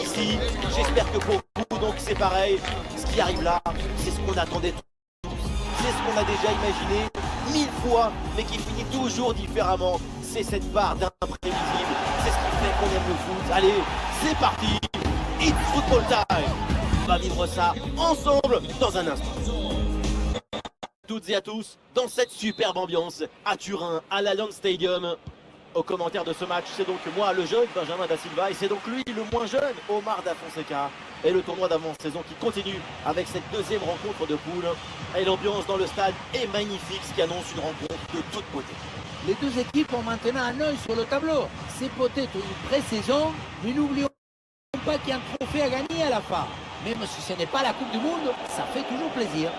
ici. J'espère que pour vous, donc c'est pareil. Ce qui arrive là, c'est ce qu'on attendait tous. C'est ce qu'on a déjà imaginé 1000 fois, mais qui finit toujours différemment. C'est cette part d'imprévisible. C'est ce qui fait qu'on aime le foot. Allez, c'est parti. It's football time. On va vivre ça ensemble dans un instant. Toutes et à tous, dans cette superbe ambiance, à Turin, à l'Allianz Stadium. Au commentaire de ce match, c'est donc moi, le jeune Benjamin Da Silva, et c'est donc lui, le moins jeune, Omar Da Fonseca. Et le tournoi d'avant-saison qui continue avec cette deuxième rencontre de poule. Et l'ambiance dans le stade est magnifique, ce qui annonce une rencontre de toute beauté. Les deux équipes ont maintenant un œil sur le tableau. C'est peut-être une pré-saison, mais n'oublions pas qu'il y a un trophée à gagner à la fin. Même si ce n'est pas la Coupe du Monde, ça fait toujours plaisir.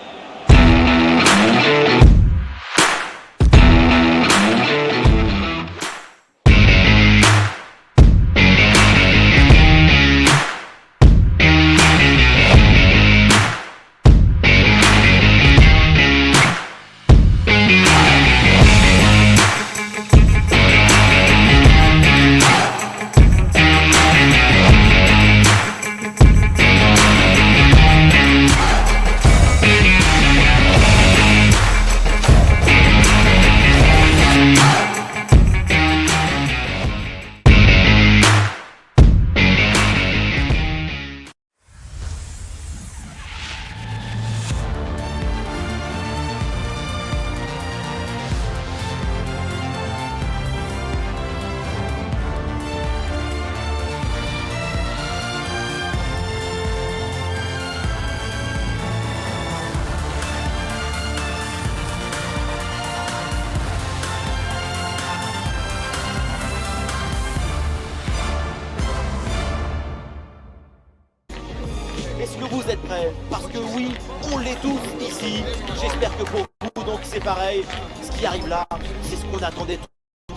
Est-ce que vous êtes prêts? Parce que oui, on l'est tous ici. J'espère que pour vous, donc c'est pareil. Ce qui arrive là, c'est ce qu'on attendait tous.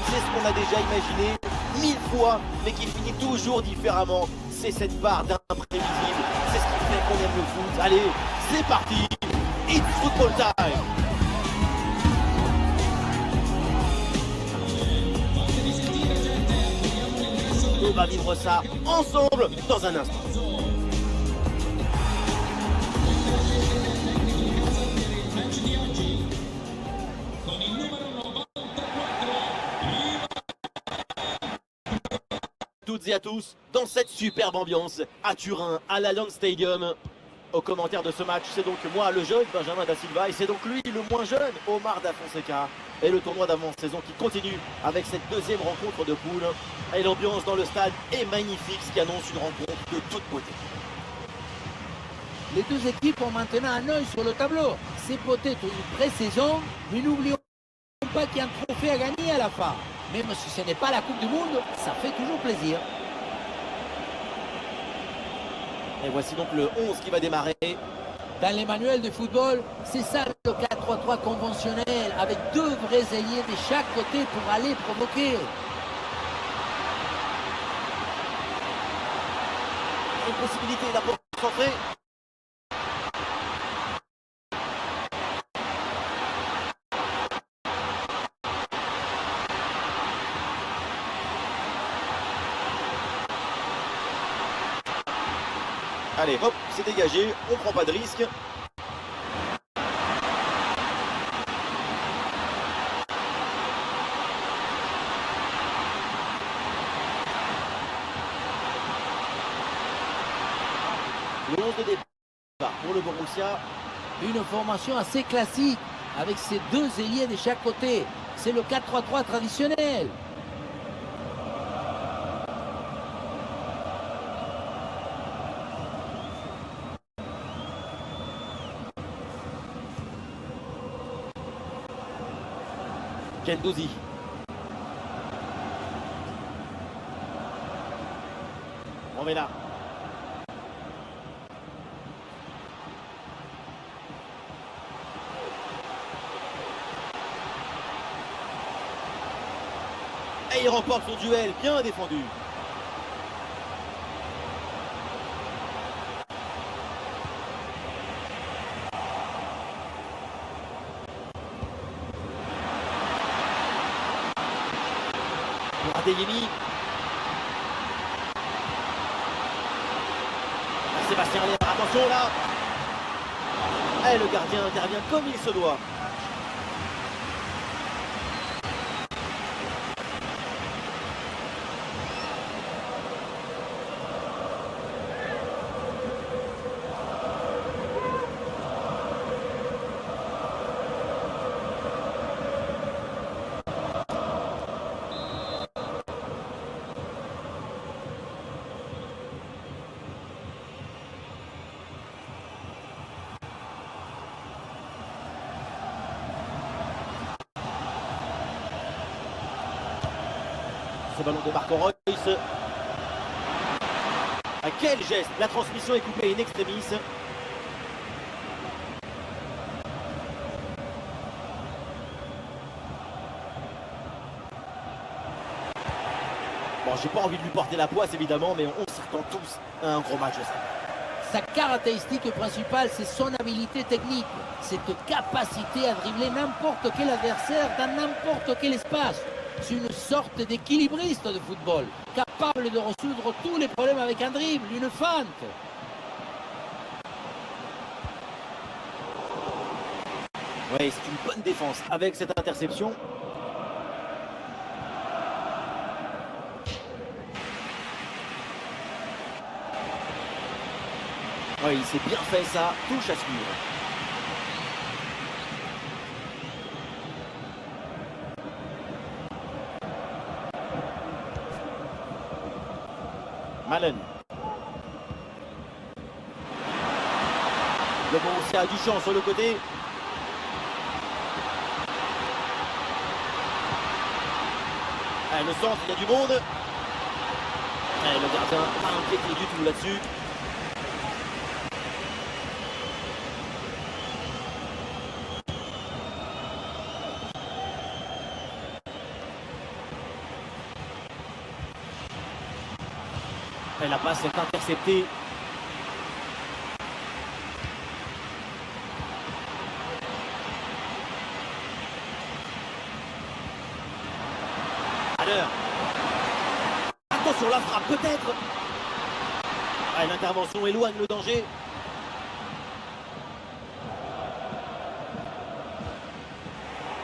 C'est ce qu'on a déjà imaginé 1000 fois, mais qui finit toujours différemment. C'est cette part d'imprévisible. C'est ce qui fait qu'on aime le foot. Allez, c'est parti. It's football time. On va vivre ça ensemble dans un instant. Toutes et à tous, dans cette superbe ambiance, à Turin, à l'Allianz Stadium. Au commentaire de ce match, c'est donc moi, le jeune Benjamin Da Silva, et c'est donc lui, le moins jeune, Omar Da Fonseca. Et le tournoi d'avant-saison qui continue avec cette deuxième rencontre de poule. Et l'ambiance dans le stade est magnifique, ce qui annonce une rencontre de toute beauté. Les deux équipes ont maintenant un œil sur le tableau. C'est peut-être une pré-saison, mais n'oublions pas qu'il y a un trophée à gagner à la fin. Même si ce n'est pas la Coupe du Monde, ça fait toujours plaisir. Et voici donc le 11 qui va démarrer. Dans les manuels de football, c'est ça le 4-3-3 conventionnel, avec deux vrais ailiers de chaque côté pour aller provoquer. Une possibilité là pour centrer. Allez, hop, c'est dégagé, on prend pas de risque. Le 11 de départ pour le Borussia. Une formation assez classique, avec ces deux ailiers de chaque côté. C'est le 4-3-3 traditionnel. Gendouzi. On est là. Et il remporte son duel, bien défendu. Pour Adeyemi. Sébastien Aller, attention là. Et le gardien intervient comme il se doit. Ce ballon de Marco Reus. Ah, quel geste! La transmission est coupée in extremis. Bon, j'ai pas envie de lui porter la poisse évidemment, mais on s'attend tous à un gros match de ça. Sa caractéristique principale, c'est son habilité technique. Cette capacité à dribbler n'importe quel adversaire dans n'importe quel espace. C'est une sorte d'équilibriste de football, capable de résoudre tous les problèmes avec un dribble, une feinte. Oui, c'est une bonne défense avec cette interception. Oui, il s'est bien fait ça, touche à suivre. Malen. Le Borussia a du champ sur le côté. Allez, le centre, il y a du monde. Allez, le gardien pas inquiété du tout là-dessus. Et la passe est interceptée. À l'heure. Attention, la frappe peut-être. Ah, l'intervention éloigne le danger.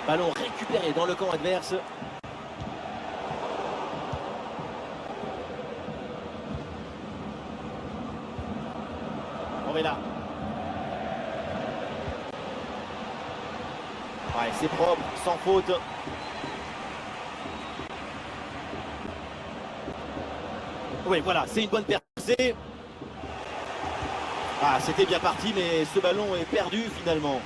Ballon récupéré dans le camp adverse. On est là. Ouais, c'est propre, sans faute. Oui, voilà, c'est une bonne percée. Ah, c'était bien parti, mais ce ballon est perdu finalement.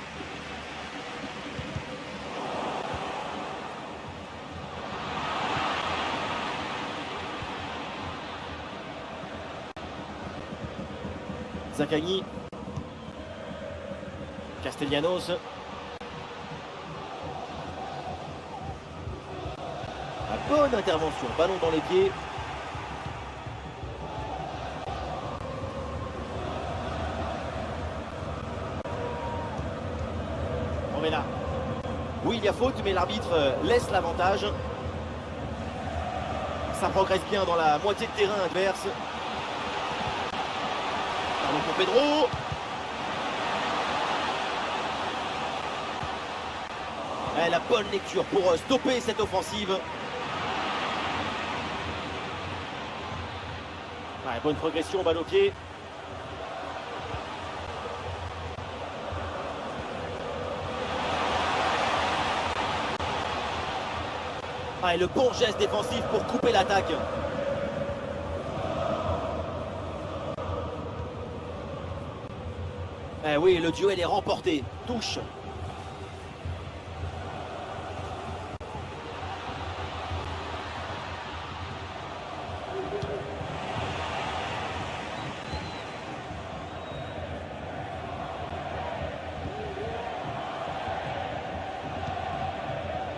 Zaccagni. Castellanos. La bonne intervention, ballon dans les pieds. On est là. Oui, il y a faute, mais l'arbitre laisse l'avantage. Ça progresse bien dans la moitié de terrain adverse. Ballon pour Pedro. Et la bonne lecture pour stopper cette offensive. Ouais, bonne progression, balle au pied. Ah, et le bon geste défensif pour couper l'attaque. Eh oui, le duel est remporté. Touche.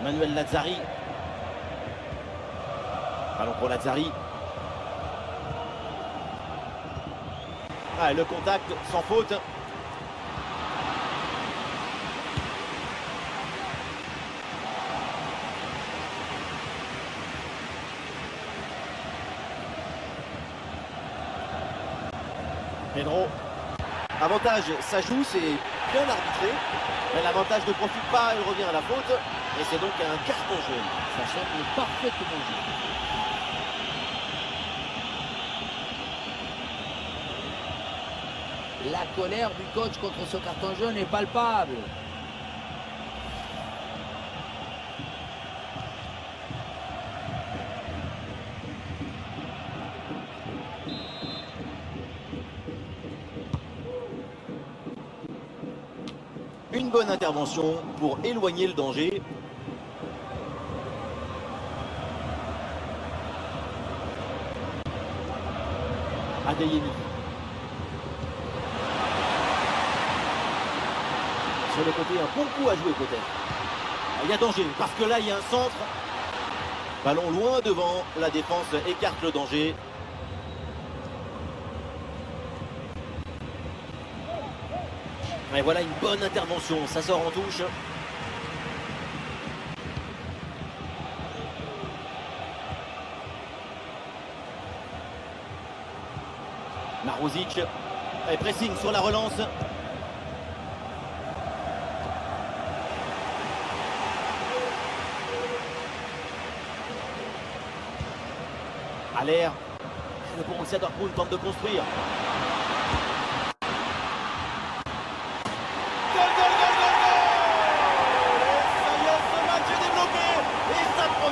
Manuel Lazzari. Ballon pour Lazzari. Ah, le contact sans faute. Pedro. Avantage, ça joue, c'est bien arbitré. Mais l'avantage ne profite pas, il revient à la faute. Et c'est donc un carton jaune. Ça semble parfaitement juste. La colère du coach contre ce carton jaune est palpable. Une bonne intervention pour éloigner le danger. Adeyemi. Sur le côté, un bon coup à jouer peut-être. Il y a danger, parce que là, il y a un centre. Ballon loin devant, la défense écarte le danger. Et voilà une bonne intervention, ça sort en touche. Maruzic, et pressing sur la relance. À l'air, le Borussia Dortmund tente de construire.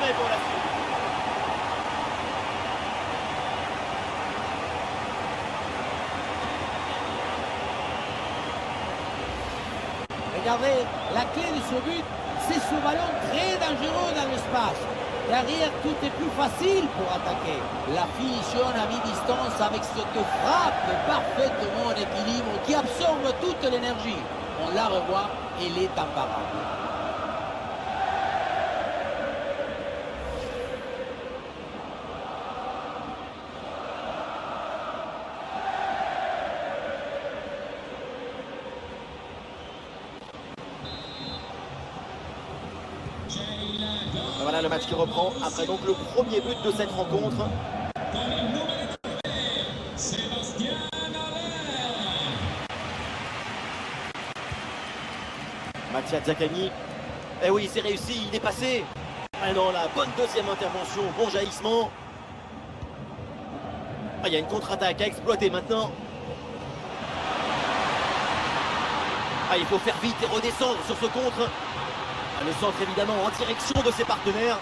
Pour la suite. Regardez, la clé de ce but, c'est ce ballon très dangereux dans l'espace. Derrière, tout est plus facile pour attaquer. La finition à mi-distance avec cette frappe parfaitement en équilibre qui absorbe toute l'énergie. On la revoit, elle est imparable. Voilà le match qui reprend après donc le premier but de cette rencontre. Mattia Zaccagni. Eh oui, c'est réussi, il est passé. Ah non, la bonne deuxième intervention, bon jaillissement. Ah, il y a une contre-attaque à exploiter maintenant. Ah, il faut faire vite et redescendre sur ce contre. Le centre évidemment en direction de ses partenaires.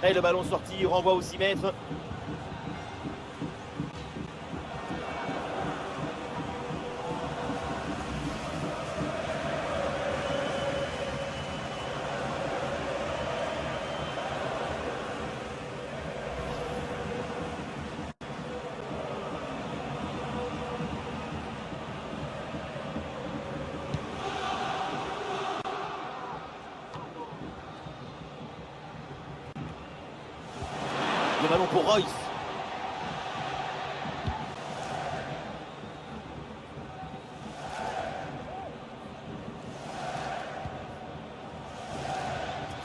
Et le ballon sorti, renvoie au 6 mètres. Le ballon pour Royce.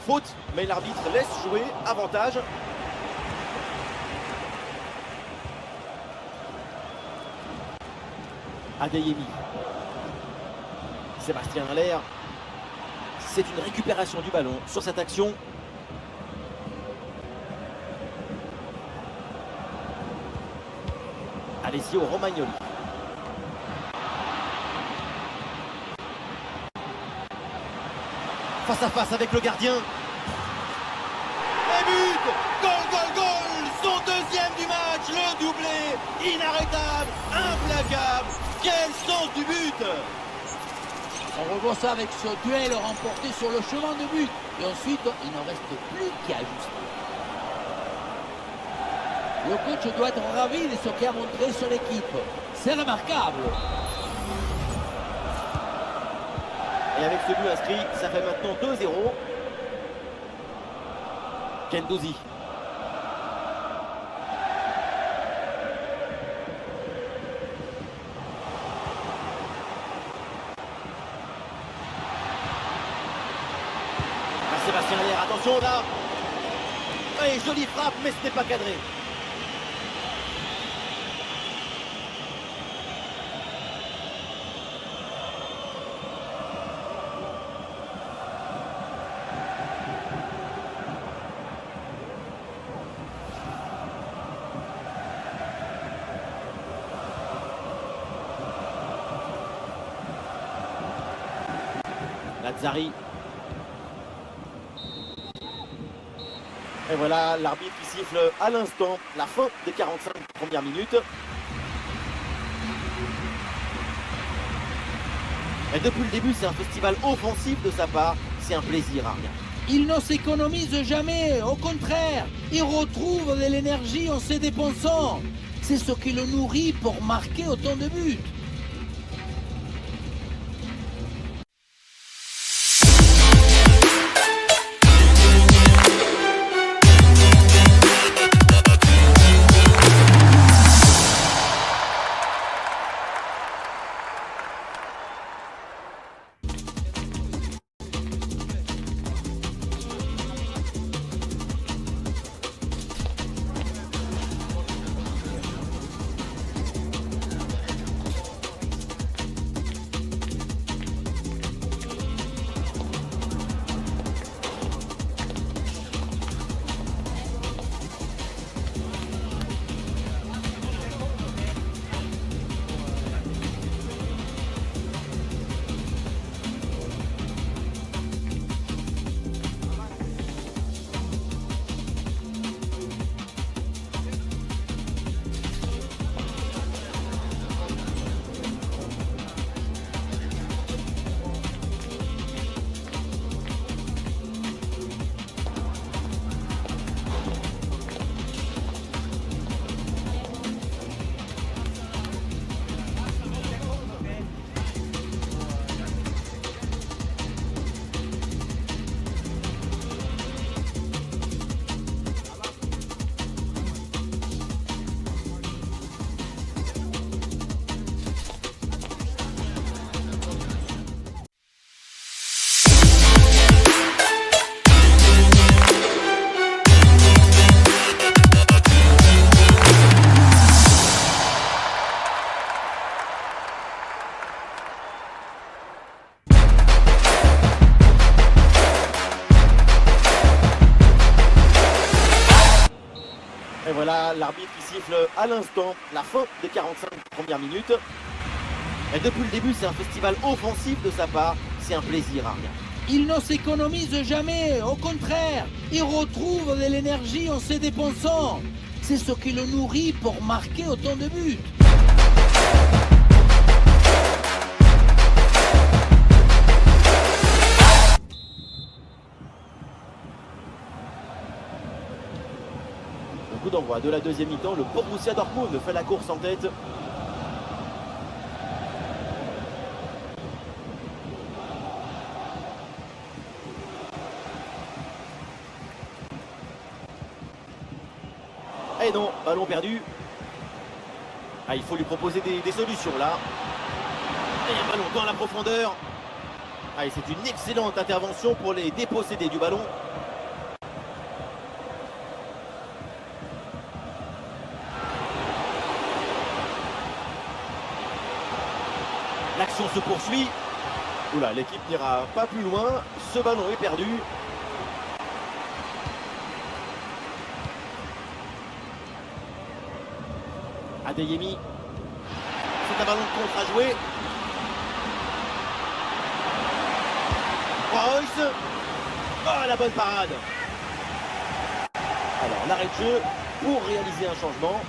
Faute, mais l'arbitre laisse jouer, avantage. Adeyemi. Sébastien Haller. C'est une récupération du ballon sur cette action. Alessio Romagnoli. Face à face avec le gardien. Et but! Goal, goal, goal! Son deuxième du match, le doublé, inarrêtable, implacable. Quel sens du but! On revoit ça avec ce duel remporté sur le chemin de but. Et ensuite, il n'en reste plus qu'à ajuster. Le coach doit être ravi de ce qu'il a montré sur l'équipe. C'est remarquable. Et avec ce but inscrit, ça fait maintenant 2-0. Guendouzi. Sébastien Aller, attention là. Et jolie frappe, mais ce n'est pas cadré. Lazzari. Et voilà l'arbitre qui siffle à l'instant la fin des 45 premières minutes. Et depuis le début, c'est un festival offensif de sa part. C'est un plaisir à rien. Il ne s'économise jamais, au contraire, il retrouve de l'énergie en se dépensant. C'est ce qui le nourrit pour marquer autant de buts. Et voilà l'arbitre qui siffle à l'instant la fin des 45 premières minutes. Et depuis le début, c'est un festival offensif de sa part. C'est un plaisir à rien. Il ne s'économise jamais, au contraire, il retrouve de l'énergie en se dépensant. C'est ce qui le nourrit pour marquer autant de buts. Au coup d'envoi de la deuxième mi-temps, le Borussia Dortmund fait la course en tête. Et non, ballon perdu. Ah, il faut lui proposer des solutions là. Et un ballon dans la profondeur. Ah, et c'est une excellente intervention pour les déposséder du ballon. L'action se poursuit. Oula, l'équipe n'ira pas plus loin. Ce ballon est perdu. Adeyemi. C'est un ballon de contre à jouer. Royce. Oh, la bonne parade. Alors, l'arrêt de jeu pour réaliser un changement.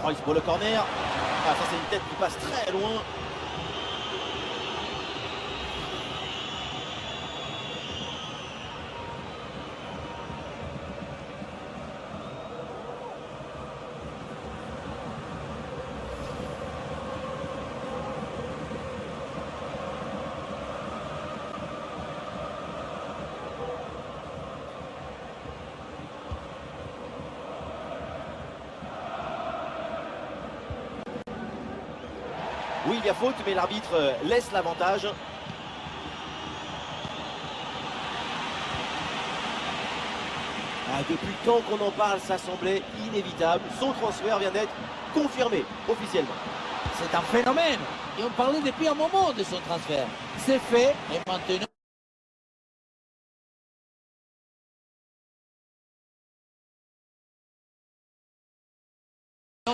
Royce pour le corner. Ah, ça c'est une tête qui passe très loin. Oui, il y a faute, mais l'arbitre laisse l'avantage. Depuis le temps qu'on en parle, ça semblait inévitable. Son transfert vient d'être confirmé officiellement. C'est un phénomène. Et on parlait depuis un moment de son transfert. C'est fait et maintenant...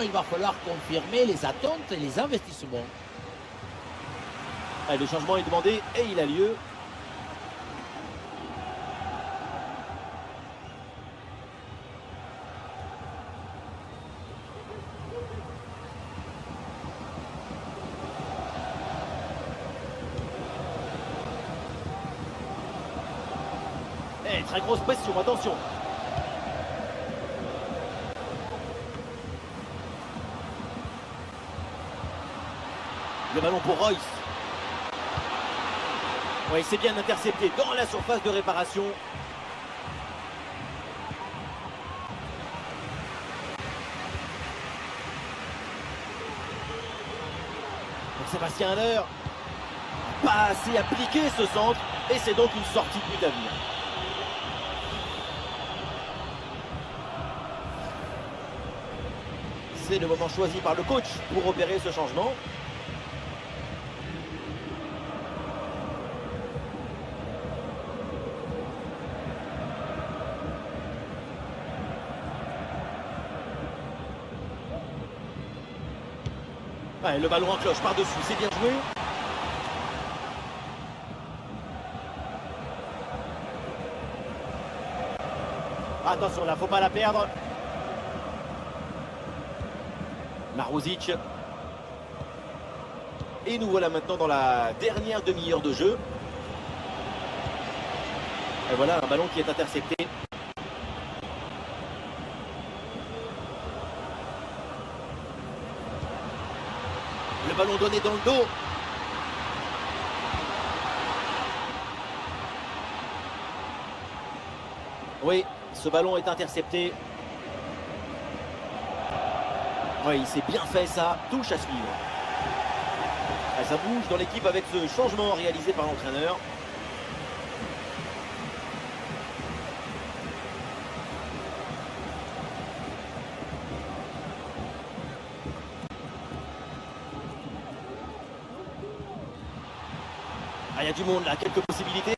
il va falloir confirmer les attentes et les investissements. Le changement est demandé et il a lieu. Et très grosse pression, attention. Le ballon pour Royce. Oui, c'est bien intercepté dans la surface de réparation. Pour Sébastien Haller. Pas assez appliqué ce centre. Et c'est donc une sortie de but à venir. C'est le moment choisi par le coach pour opérer ce changement. Ouais, le ballon en cloche par-dessus, c'est bien joué. Attention là, faut pas la perdre. Maruzic. Et nous voilà maintenant dans la dernière demi-heure de jeu. Et voilà un ballon qui est intercepté. Le ballon donné dans le dos. Oui, ce ballon est intercepté. Oui, il s'est bien fait ça. Touche à suivre. Ça bouge dans l'équipe avec ce changement réalisé par l'entraîneur. Il y a du monde là, quelques possibilités.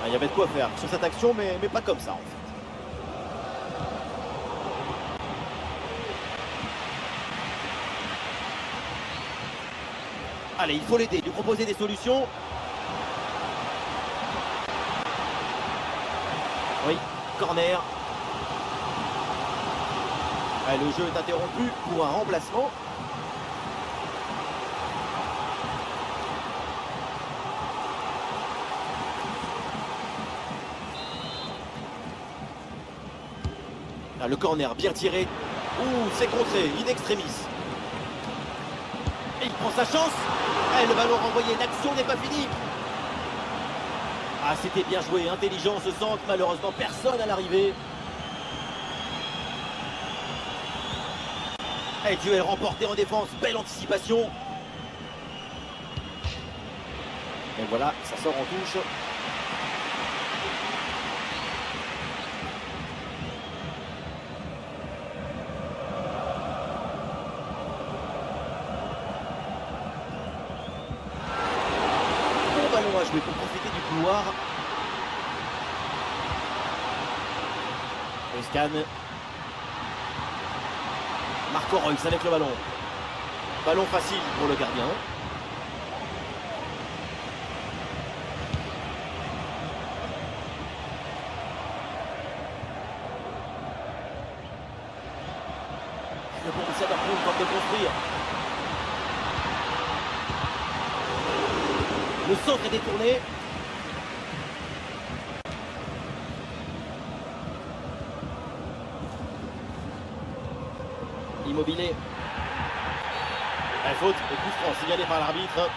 Il y avait de quoi faire sur cette action, mais pas comme ça en fait. Allez, il faut l'aider, lui proposer des solutions. Oui, corner. Le jeu est interrompu pour un remplacement. Le corner bien tiré. Ouh, c'est contré, in extremis. Et il prend sa chance. Et le ballon renvoyé, l'action n'est pas finie. Ah, c'était bien joué, intelligent ce centre. Malheureusement, personne à l'arrivée. Et duel remporté en défense, belle anticipation. Et voilà, ça sort en touche. Jouer pour profiter du couloir. Scan. Marco Reus avec le ballon. Ballon facile pour le gardien. Le Borussia Dortmund tente de construire. Le centre est détourné. Immobilier. Faute et coup franc signalé par l'arbitre.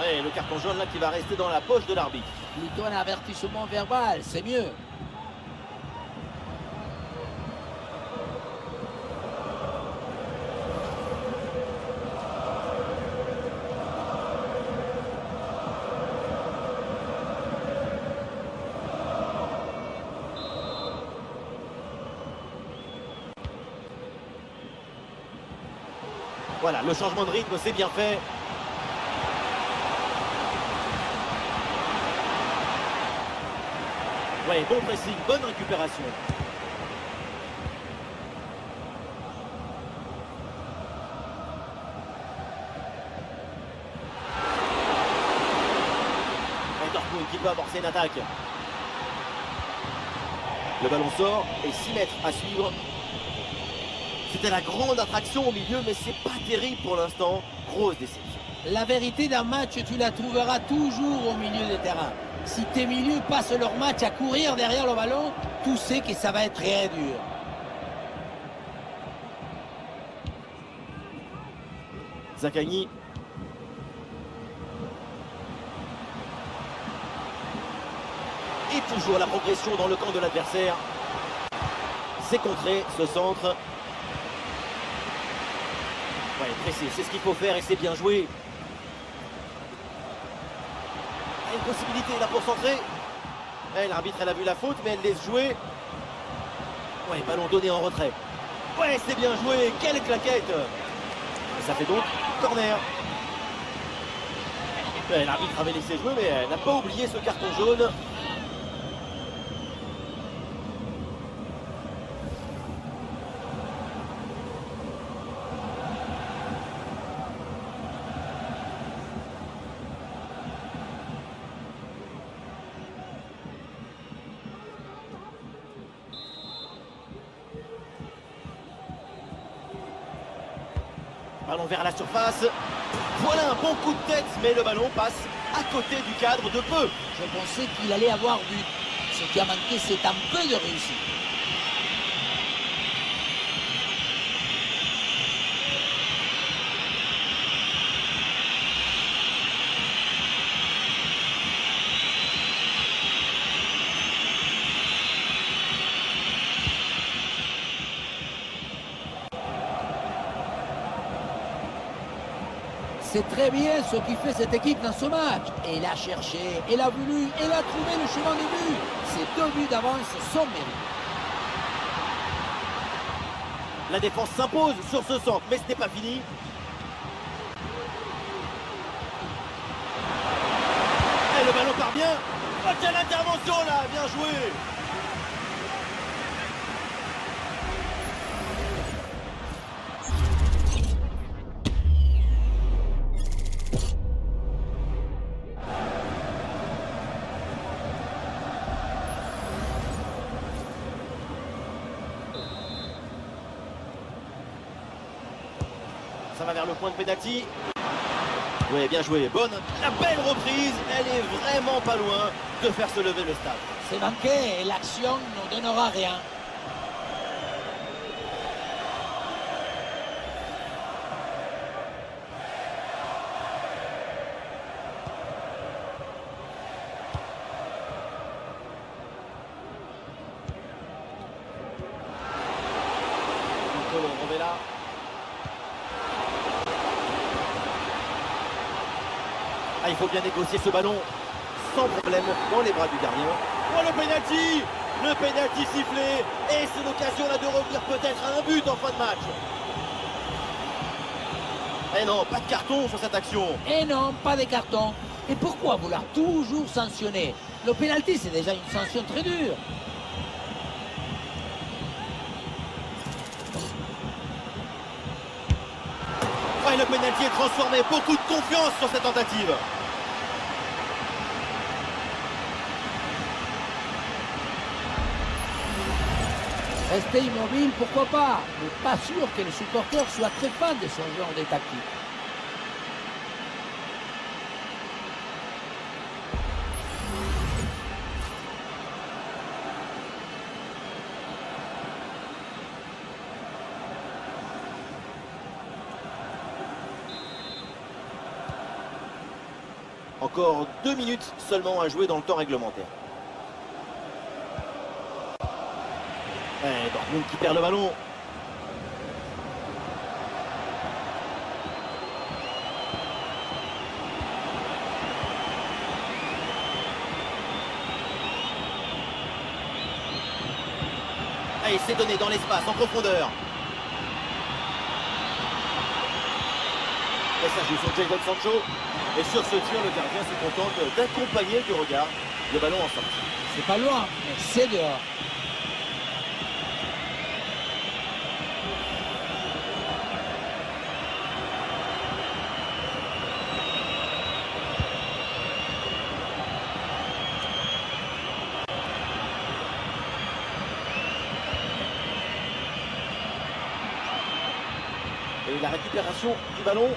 Et le carton jaune là qui va rester dans la poche de l'arbitre. Plutôt un avertissement verbal, c'est mieux. Voilà, le changement de rythme, c'est bien fait. Ouais, bon pressing, bonne récupération. Et Dortmund qui peut amorcer une attaque. Le ballon sort et 6 mètres à suivre. C'était la grande attraction au milieu, mais c'est pas terrible pour l'instant. Grosse déception. La vérité d'un match, tu la trouveras toujours au milieu des terrains. Si tes milieux passent leur match à courir derrière le ballon, tu sais que ça va être très dur. Zaccagni. Et toujours la progression dans le camp de l'adversaire. C'est contré, ce centre. Ouais, pressé, c'est ce qu'il faut faire et c'est bien joué. Il y a une possibilité là pour centrer. L'arbitre, elle a vu la faute, mais elle laisse jouer. Ouais, ballon donné en retrait. Ouais, c'est bien joué. Quelle claquette. Et ça fait donc corner. Ouais, l'arbitre avait laissé jouer, mais elle n'a pas oublié ce carton jaune. Ballon vers la surface. Voilà un bon coup de tête, mais le ballon passe à côté du cadre de peu. Je pensais qu'il allait avoir but. Ce qui a manqué, c'est un peu de réussite. C'est très bien ce qui fait cette équipe dans ce match. Elle a cherché, elle a voulu, elle a trouvé le chemin du but. Ces 2 buts d'avance sont mérités. La défense s'impose sur ce centre, mais ce n'est pas fini. Et le ballon part bien. Oh, quelle intervention là, bien joué. Ça va vers le point de pénalty. Oui, bien joué. Bonne, la belle reprise. Elle est vraiment pas loin de faire se lever le stade. C'est manqué et l'action ne donnera rien. On là. Ah, il faut bien négocier ce ballon sans problème dans les bras du gardien. Oh, le pénalty! Le pénalty sifflé. Et c'est l'occasion là de revenir peut-être à un but en fin de match. Eh non, pas de carton sur cette action. Et non, pas de carton. Et pourquoi vouloir toujours sanctionner? Le pénalty, c'est déjà une sanction très dure. Ouais, le pénalty est transformé. Beaucoup de confiance sur cette tentative. Rester immobile, pourquoi pas? Mais pas sûr que les supporters soient très fans de ce genre de tactique. Encore 2 minutes seulement à jouer dans le temps réglementaire. Ouais, Dortmund qui perd le ballon. Et c'est donné dans l'espace, en profondeur. Et ça joue sur Jadon Sancho. Et sur ce tir, le gardien se contente d'accompagner du regard le ballon en sortie. C'est pas loin, mais c'est dehors. Et la récupération du ballon.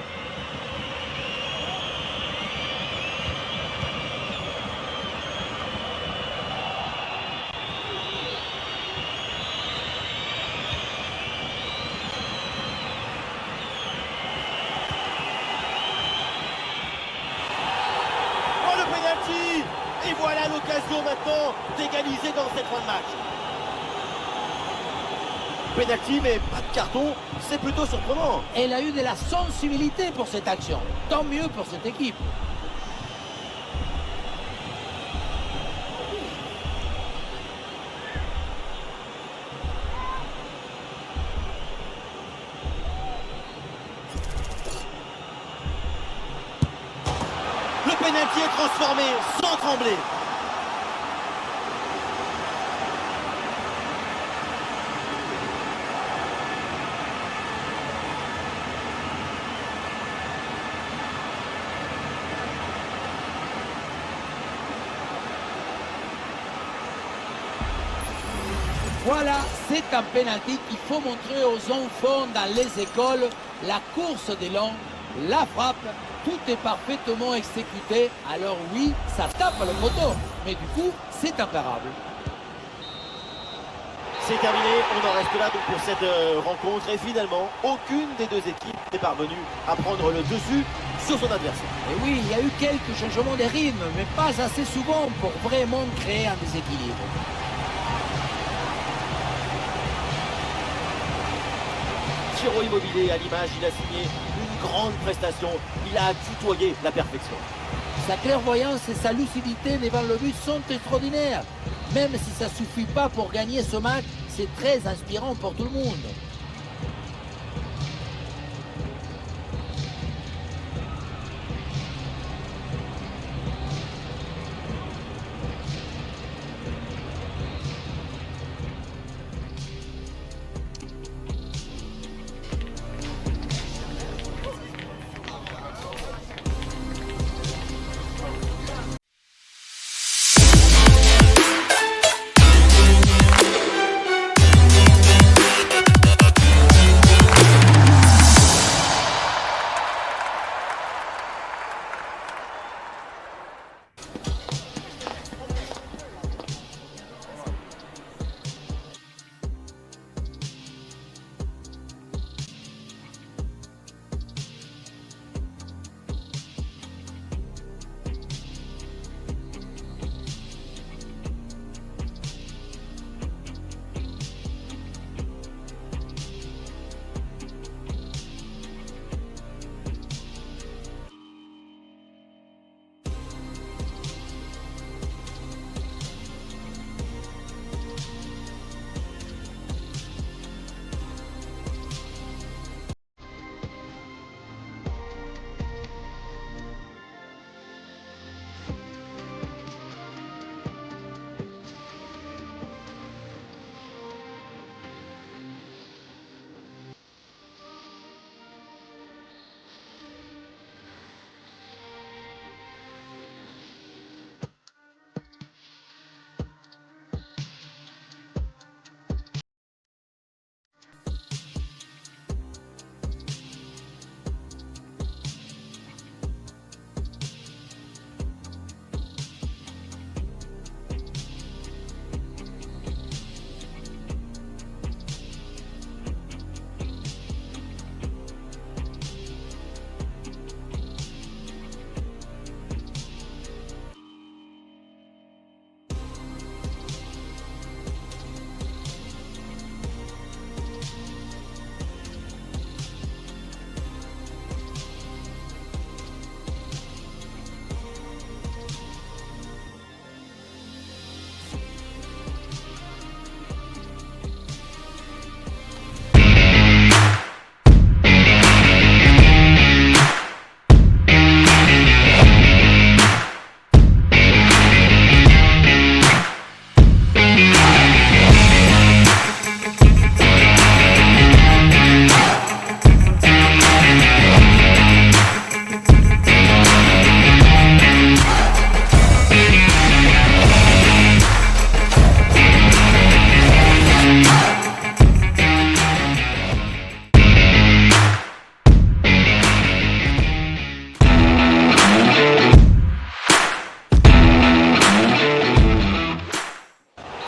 Oh, le penalty! Et voilà l'occasion maintenant d'égaliser dans cette fin de match. Penalty, mais pas de carton, c'est plutôt surprenant. Elle a eu de la sensibilité pour cette action. Tant mieux pour cette équipe. Le penalty est transformé sans trembler. Voilà, c'est un penalty qu'il faut montrer aux enfants dans les écoles. La course des longs, la frappe, tout est parfaitement exécuté. Alors oui, ça tape le poteau, mais du coup, c'est imparable. C'est terminé, on en reste là donc pour cette rencontre. Et finalement, aucune des deux équipes n'est parvenue à prendre le dessus sur son adversaire. Et oui, il y a eu quelques changements de rythme, mais pas assez souvent pour vraiment créer un déséquilibre. Ciro Immobile, à l'image, il a signé une grande prestation. Il a tutoyé la perfection. Sa clairvoyance et sa lucidité devant le but sont extraordinaires. Même si ça ne suffit pas pour gagner ce match, c'est très inspirant pour tout le monde.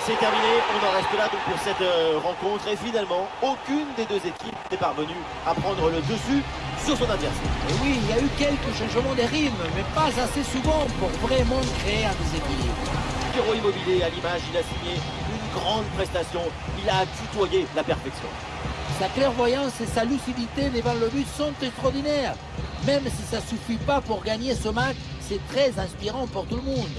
C'est terminé, on en reste là donc pour cette rencontre et finalement aucune des deux équipes n'est parvenue à prendre le dessus sur son adversaire. Et oui, il y a eu quelques changements de rythme, mais pas assez souvent pour vraiment créer un déséquilibre. Pierrot Immobilier, à l'image, il a signé une grande prestation, il a tutoyé la perfection. Sa clairvoyance et sa lucidité devant le but sont extraordinaires. Même si ça ne suffit pas pour gagner ce match, c'est très inspirant pour tout le monde.